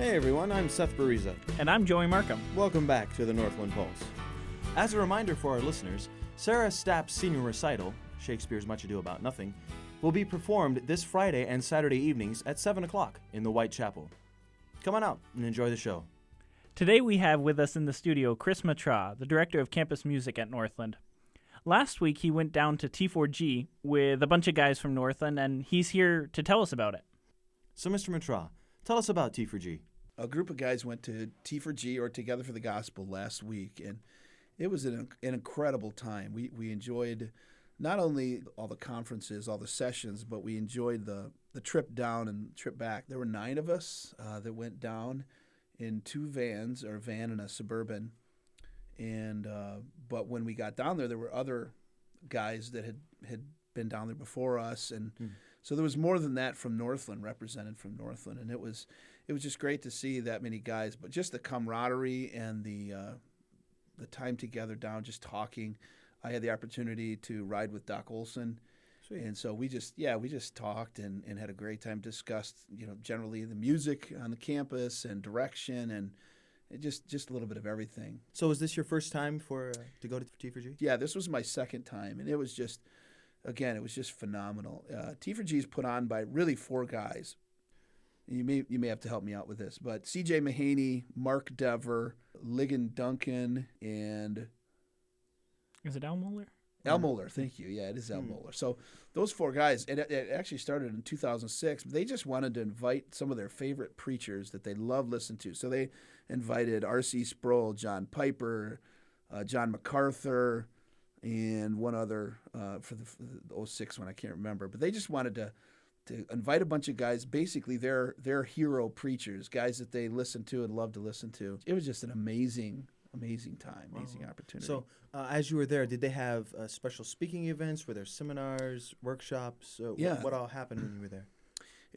Hey everyone, I'm Seth Bariza. And I'm Joey Markham. Welcome back to the Northland Pulse. As a reminder for our listeners, Sarah Stapp's senior recital, Shakespeare's Much Ado About Nothing, will be performed this Friday and Saturday evenings at 7 o'clock in the Whitechapel. Come on out and enjoy the show. Today we have with us in the studio Chris Metras, the director of campus music at Northland. Last week he went down to T4G with a bunch of guys from Northland, and he's here to tell us about it. So Mr. Metras, tell us about T4G. A group of guys went to T4G, or Together for the Gospel, last week, and it was an incredible time. We enjoyed not only all the conferences, all the sessions, but we enjoyed the trip down and trip back. There were 9 of us that went down in 2 vans, or a van and a Suburban. And but when we got down there were other guys that had been down there before us, and so there was more than that from Northland, represented from Northland, and it was just great to see that many guys. But just the camaraderie and the time together down, just talking. I had the opportunity to ride with Doc Olson. Sweet. And so we just talked and had a great time, discussed, generally the music on the campus and direction and just a little bit of everything. So was this your first time to go to T4G? Yeah, this was my second time, and it was just phenomenal. T4G is put on by really 4 guys. You may have to help me out with this, but C.J. Mahaney, Mark Dever, Ligon Duncan, and Is it Al Moeller? Al Moeller, thank you. Yeah, it is Al Moeller. So those 4 guys, it actually started in 2006. They just wanted to invite some of their favorite preachers that they love listening to. So they invited R.C. Sproul, John Piper, John MacArthur, and one other for the 06 one, I can't remember. But they just wanted to invite a bunch of guys, basically their hero preachers, guys that they listen to and love to listen to. It was just an amazing time, amazing opportunity. So as you were there, did they have special speaking events? Were there seminars, workshops? Yeah. What all happened when you were there?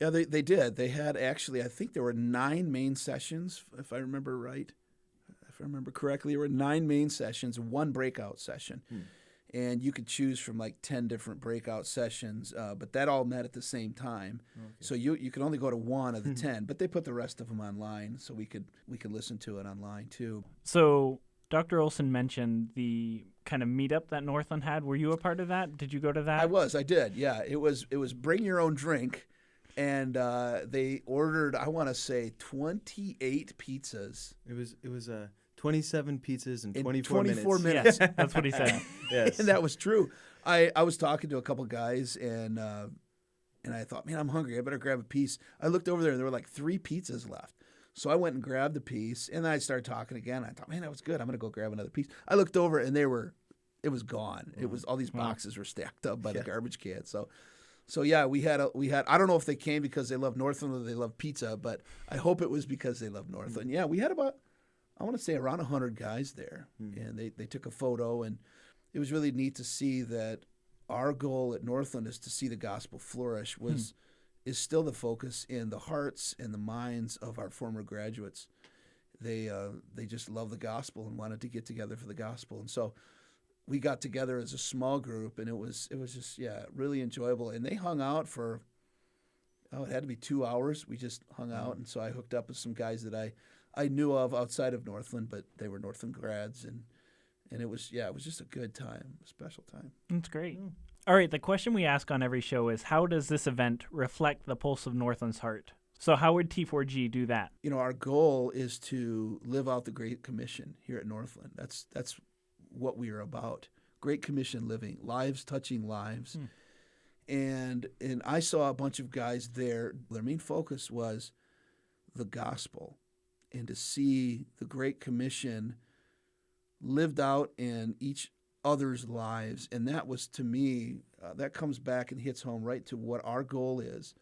Yeah, they did. They had actually, I think there were 9 main sessions, if I remember right. If I remember correctly, there were 9 main sessions, 1 breakout session. And you could choose from like 10 different breakout sessions, but that all met at the same time. Okay. So you could only go to 1 of the 10, but they put the rest of them online, so we could listen to it online too. So Dr. Olson mentioned the kind of meetup that Northland had. Were you a part of that? Did you go to that? I did. Yeah, it was bring your own drink, and they ordered, I want to say, 28 pizzas. It was 27 pizzas in 24 minutes. Yeah, that's what he said. Yes. And that was true. I was talking to a couple guys, and I thought, man, I'm hungry. I better grab a piece. I looked over there, and there were like 3 pizzas left. So I went and grabbed a piece, and then I started talking again. I thought, man, that was good. I'm going to go grab another piece. I looked over, and it was gone. It was all these boxes were stacked up by the garbage can. So yeah, we had. I don't know if they came because they love Northland or they love pizza, but I hope it was because they love Northland. Yeah, we had about, I want to say, around 100 guys there, and they took a photo, and it was really neat to see that our goal at Northland is to see the gospel flourish. Is still the focus in the hearts and the minds of our former graduates. They just love the gospel and wanted to get together for the gospel, and so we got together as a small group, and it was just really enjoyable. And they hung out for it had to be 2 hours. We just hung out, and so I hooked up with some guys that I knew of outside of Northland, but they were Northland grads, and it was just a good time, a special time. That's great. All right, the question we ask on every show is, how does this event reflect the pulse of Northland's heart? So how would T4G do that? Our goal is to live out the Great Commission here at Northland. That's what we are about. Great Commission living, lives touching lives. And I saw a bunch of guys there. Their main focus was the gospel, and to see the Great Commission lived out in each other's lives. And that was, to me, that comes back and hits home right to what our goal is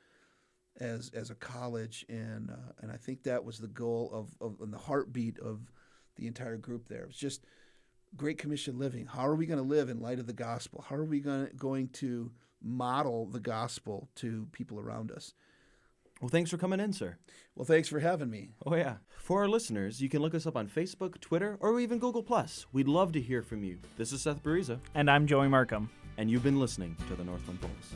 as a college. And I think that was the goal of and the heartbeat of the entire group there. It was just Great Commission living. How are we going to live in light of the gospel? How are we going to model the gospel to people around us? Well, thanks for coming in, sir. Well, thanks for having me. Oh, yeah. For our listeners, you can look us up on Facebook, Twitter, or even Google+. We'd love to hear from you. This is Seth Bariza. And I'm Joey Markham. And you've been listening to the Northland Pulse.